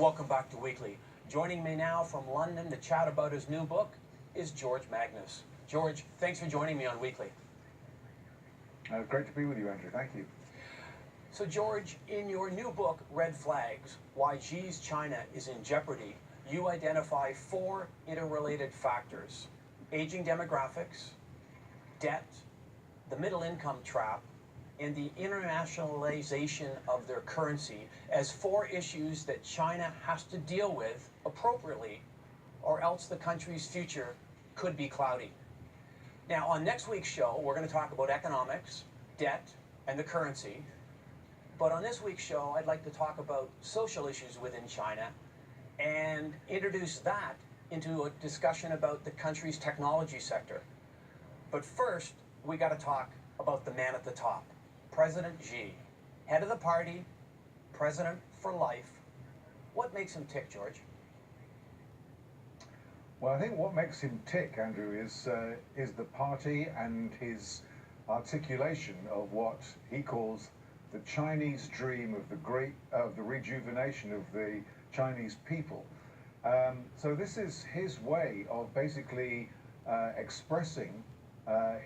Welcome back to Weekly. Joining me now from London to chat about his new book is George Magnus. George, thanks for joining me on Weekly. Great to be with you, Andrew. Thank you. So George, in your new book, Red Flags, Why Xi's China is in Jeopardy, you identify 4 interrelated factors: aging demographics, debt, the middle income trap, and the internationalization of their currency as 4 issues that China has to deal with appropriately, or else the country's future could be cloudy. Now, on next week's show, we're going to talk about economics, debt, and the currency. But on this week's show, I'd like to talk about social issues within China and introduce that into a discussion about the country's technology sector. But first, we got to talk about the man at the top, President Xi, head of the party, president for life. What makes him tick, George? Well, I think what makes him tick, Andrew, is the party and his articulation of what he calls the Chinese dream of the rejuvenation of the Chinese people. So this is his way of basically expressing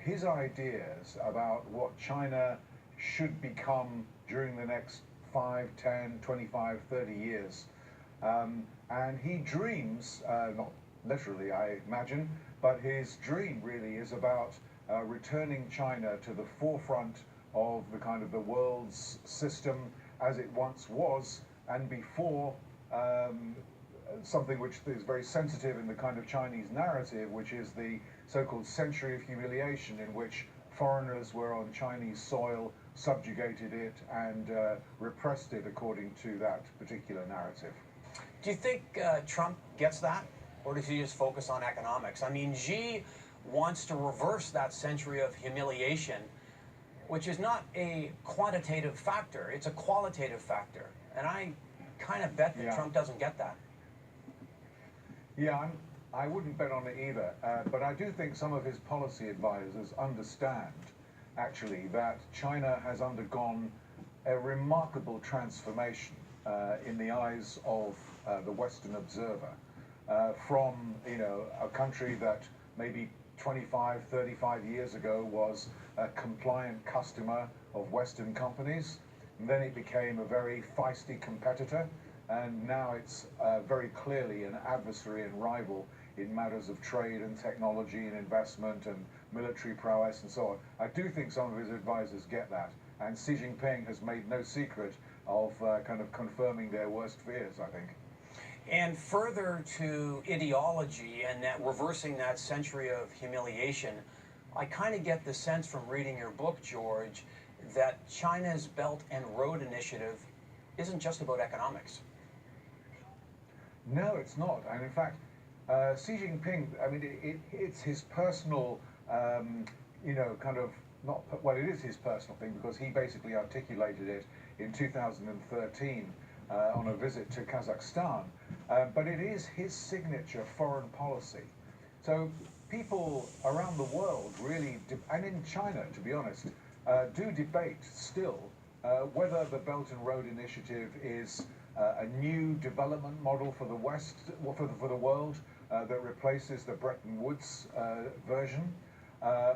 his ideas about what China should become during the next 5, 10, 25, 30 years. And he dreams, not literally I imagine, but his dream really is about returning China to the forefront of the world's system as it once was, and before something which is very sensitive in the kind of Chinese narrative, which is the so-called century of humiliation, in which foreigners were on Chinese soil, subjugated it, and repressed it according to that particular narrative. Do you think Trump gets that, or does he just focus on economics? I mean, Xi wants to reverse that century of humiliation, which is not a quantitative factor, it's a qualitative factor. And I kind of bet that Trump doesn't get that. Yeah, I wouldn't bet on it either, but I do think some of his policy advisors understand, actually, that China has undergone a remarkable transformation in the eyes of the Western observer, from a country that maybe 25, 35 years ago was a compliant customer of Western companies, and then it became a very feisty competitor, and now it's very clearly an adversary and rival in matters of trade and technology and investment and military prowess and so on. I do think some of his advisors get that, and Xi Jinping has made no secret of kind of confirming their worst fears, I think. And further to ideology and that reversing that century of humiliation, I kind of get the sense from reading your book, George, that China's Belt and Road Initiative isn't just about economics. No, it's not. And in fact, Xi Jinping, I mean, it's his personal, it is his personal thing, because he basically articulated it in 2013 on a visit to Kazakhstan. But it is his signature foreign policy. So people around the world really, and in China, to be honest, do debate still whether the Belt and Road Initiative is a new development model for the West, for the world, that replaces the Bretton Woods version,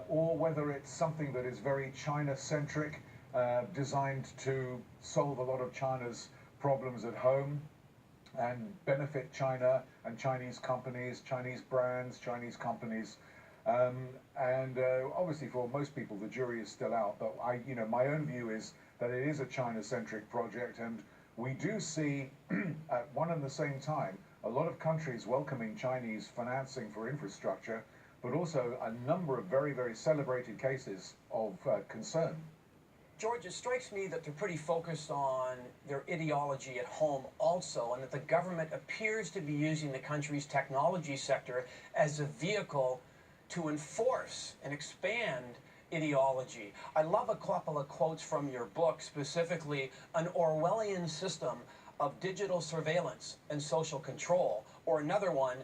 or whether it's something that is very China-centric, designed to solve a lot of China's problems at home and benefit China and Chinese companies, Chinese brands, Chinese companies. And obviously for most people the jury is still out, but my own view is that it is a China-centric project, and we do see at one and the same time a lot of countries welcoming Chinese financing for infrastructure, but also a number of very, very celebrated cases of concern. George, it strikes me that they're pretty focused on their ideology at home also, and that the government appears to be using the country's technology sector as a vehicle to enforce and expand ideology. I love a couple of quotes from your book, specifically an Orwellian system of digital surveillance and social control, or another one,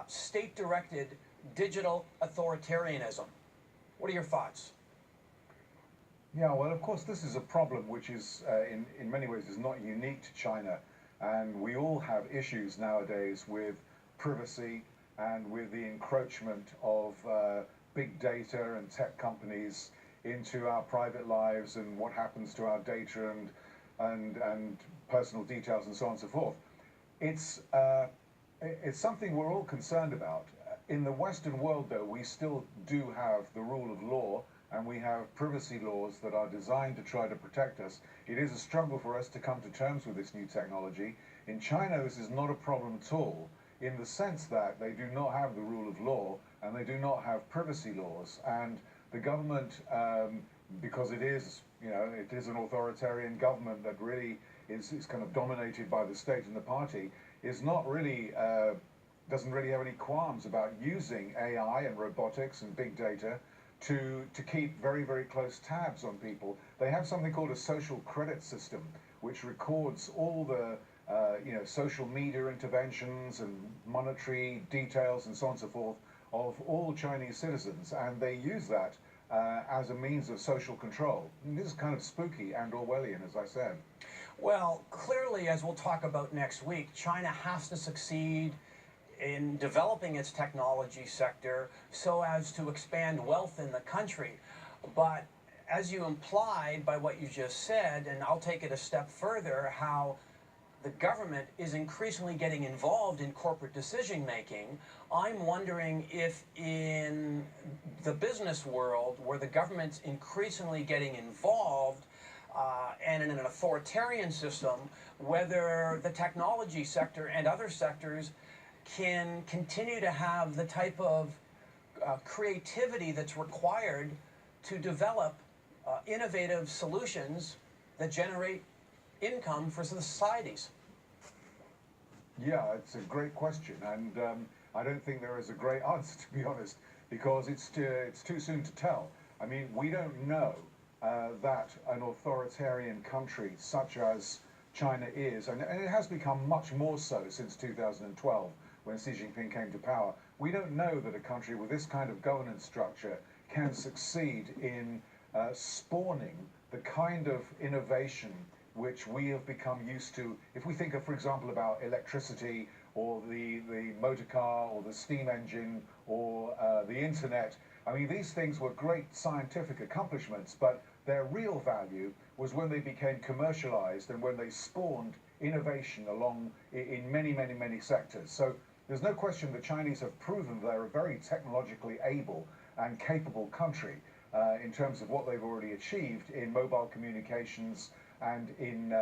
state-directed digital authoritarianism. What are your thoughts? Yeah, well, of course, this is a problem which is, in many ways, is not unique to China. And we all have issues nowadays with privacy and with the encroachment of big data and tech companies into our private lives and what happens to our data and personal details and so on and so forth. It's something we're all concerned about. In the Western world, though, we still do have the rule of law, and we have privacy laws that are designed to try to protect us. It is a struggle for us to come to terms with this new technology. In China, this is not a problem at all, in the sense that they do not have the rule of law, and they do not have privacy laws. And the government, because it is, it is an authoritarian government that really is kind of dominated by the state and the party, is not really, doesn't really have any qualms about using AI and robotics and big data to keep very, very close tabs on people. They have something called a social credit system, which records all the social media interventions and monetary details and so on and so forth of all Chinese citizens, and they use that as a means of social control. And this is kind of spooky and Orwellian, as I said. Well, clearly, as we'll talk about next week, China has to succeed in developing its technology sector so as to expand wealth in the country. But as you implied by what you just said, and I'll take it a step further, how the government is increasingly getting involved in corporate decision making, I'm wondering if in the business world, where the government's increasingly getting involved, and in an authoritarian system, whether the technology sector and other sectors can continue to have the type of creativity that's required to develop innovative solutions that generate income for societies. Yeah, it's a great question, and I don't think there is a great answer, to be honest, because it's too soon to tell. I mean, we don't know that an authoritarian country such as China is, and it has become much more so since 2012 when Xi Jinping came to power. We don't know that a country with this kind of governance structure can succeed in spawning the kind of innovation which we have become used to. If we think of, for example, about electricity or the motor car or the steam engine or the internet, I mean, these things were great scientific accomplishments, but their real value was when they became commercialized and when they spawned innovation along in many, many, many sectors. So there's no question the Chinese have proven they're a very technologically able and capable country in terms of what they've already achieved in mobile communications and in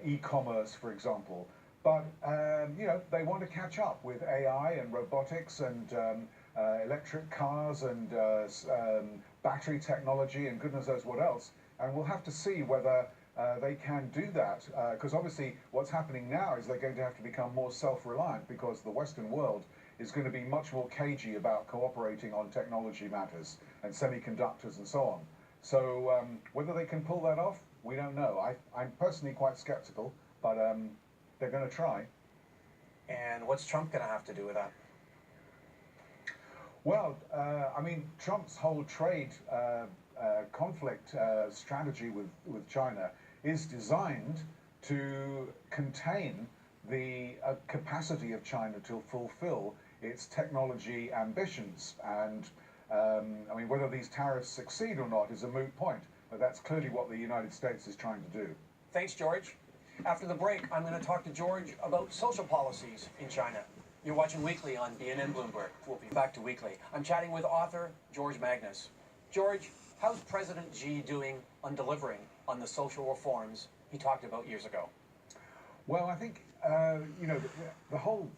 e-commerce, for example. But, they want to catch up with AI and robotics and electric cars and battery technology and goodness knows what else. And we'll have to see whether they can do that, because obviously what's happening now is they're going to have to become more self-reliant, because the Western world is going to be much more cagey about cooperating on technology matters and semiconductors and so on. So whether they can pull that off, we don't know. I'm personally quite skeptical, but they're going to try. And what's Trump going to have to do with that? Well, I mean, Trump's whole trade conflict strategy with China is designed to contain the capacity of China to fulfill its technology ambitions. And I mean, whether these tariffs succeed or not is a moot point, but that's clearly what the United States is trying to do. Thanks, George. After the break, I'm going to talk to George about social policies in China. You're watching Weekly on BNN Bloomberg. We'll be back to Weekly. I'm chatting with author George Magnus. George, how's President Xi doing on delivering on the social reforms he talked about years ago? Well, I think, the whole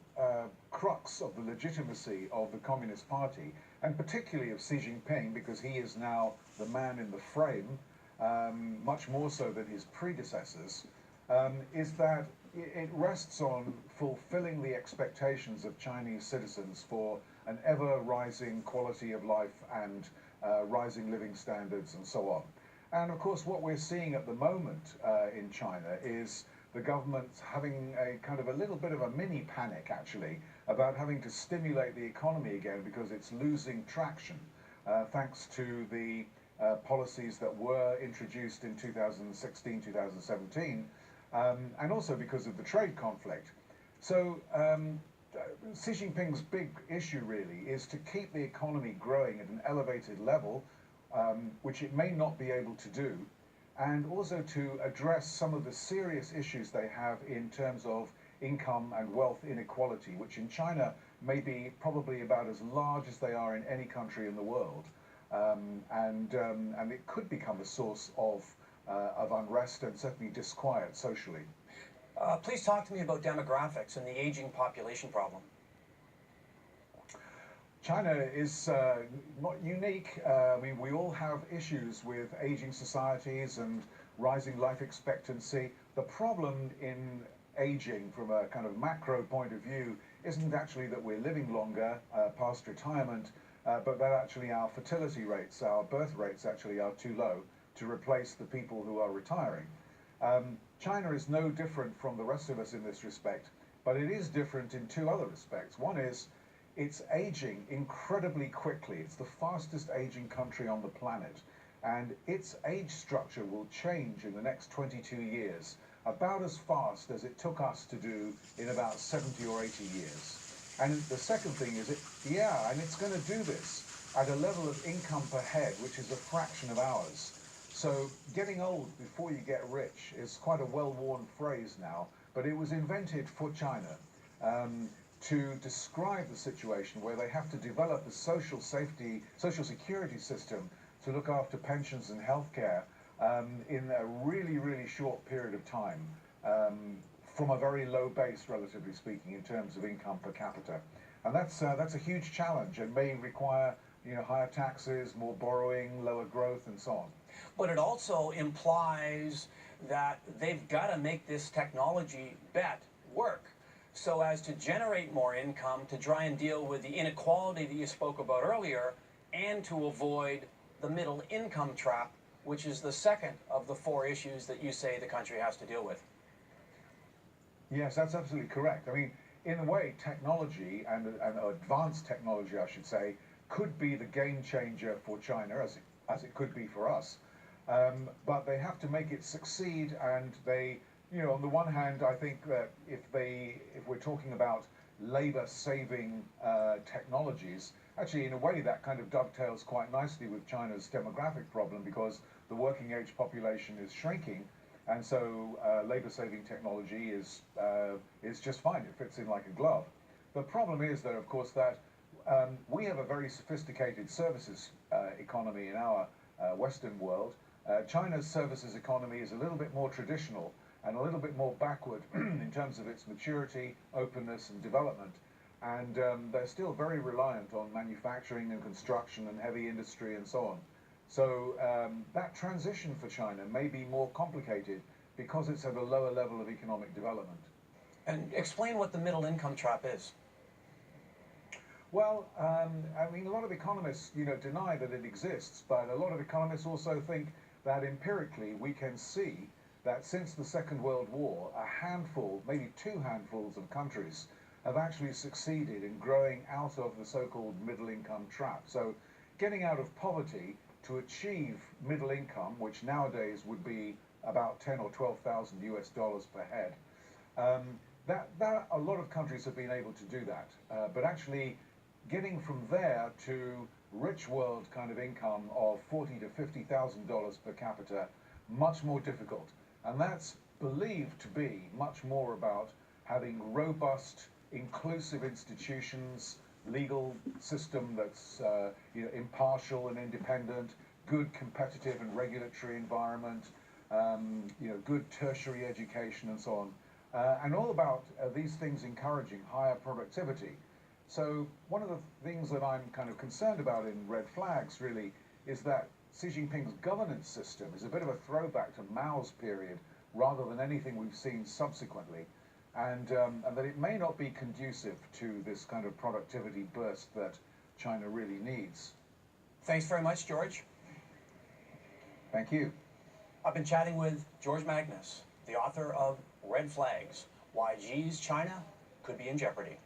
crux of the legitimacy of the Communist Party, and particularly of Xi Jinping, because he is now the man in the frame, much more so than his predecessors, is that it rests on fulfilling the expectations of Chinese citizens for an ever-rising quality of life and rising living standards and so on. And of course, what we're seeing at the moment in China is the government having a kind of a little bit of a mini panic, actually, about having to stimulate the economy again because it's losing traction thanks to the policies that were introduced in 2016, 2017, and also because of the trade conflict. So Xi Jinping's big issue really is to keep the economy growing at an elevated level, which it may not be able to do, and also to address some of the serious issues they have in terms of income and wealth inequality, which in China may be probably about as large as they are in any country in the world. And it could become a source of unrest and certainly disquiet socially. Please talk to me about demographics and the aging population problem. China is not unique. I mean, we all have issues with aging societies and rising life expectancy. The problem in aging from a kind of macro point of view isn't actually that we're living longer past retirement, but that actually our fertility rates, our birth rates actually are too low to replace the people who are retiring. China is no different from the rest of us in this respect, but it is different in two other respects. One is it's aging incredibly quickly. It's the fastest aging country on the planet, and its age structure will change in the next 22 years about as fast as it took us to do in about 70 or 80 years. And the second thing is, and it's going to do this at a level of income per head, which is a fraction of ours. So getting old before you get rich is quite a well-worn phrase now, but it was invented for China to describe the situation where they have to develop a social security system to look after pensions and healthcare in a really, really short period of time, from a very low base, relatively speaking, in terms of income per capita. And that's a huge challenge and may require higher taxes, more borrowing, lower growth, and so on. But it also implies that they've got to make this technology bet work so as to generate more income, to try and deal with the inequality that you spoke about earlier, and to avoid the middle income trap, which is the second of the four issues that you say the country has to deal with. Yes, that's absolutely correct. I mean, in a way, technology, and advanced technology, I should say, could be the game changer for China, as it could be for us. But they have to make it succeed, and they, on the one hand, I think that if we're talking about labor-saving technologies, actually, in a way, that kind of dovetails quite nicely with China's demographic problem, because the working age population is shrinking, and so labor-saving technology is just fine. It fits in like a glove. The problem is, though, of course, that we have a very sophisticated services economy in our Western world. China's services economy is a little bit more traditional and a little bit more backward in terms of its maturity, openness, and development. And they're still very reliant on manufacturing and construction and heavy industry and so on. So that transition for China may be more complicated because it's at a lower level of economic development. And explain what the middle income trap is. Well, I mean, a lot of economists, deny that it exists, but a lot of economists also think that empirically we can see that since the Second World War, a handful, maybe two handfuls of countries have actually succeeded in growing out of the so-called middle income trap. So getting out of poverty to achieve middle income, which nowadays would be about 10 or 12,000 US dollars per head, that a lot of countries have been able to do that. But actually getting from there to rich world kind of income of $40,000 to $50,000 per capita, much more difficult. And that's believed to be much more about having robust, inclusive institutions, legal system that's impartial and independent, good competitive and regulatory environment, good tertiary education and so on, and all about these things encouraging higher productivity. So one of the things that I'm kind of concerned about in red flags really is that Xi Jinping's governance system is a bit of a throwback to Mao's period rather than anything we've seen subsequently, and that it may not be conducive to this kind of productivity burst that China really needs. Thanks very much, George. Thank you. I've been chatting with George Magnus, the author of Red Flags: Why Xi's China Could Be in Jeopardy.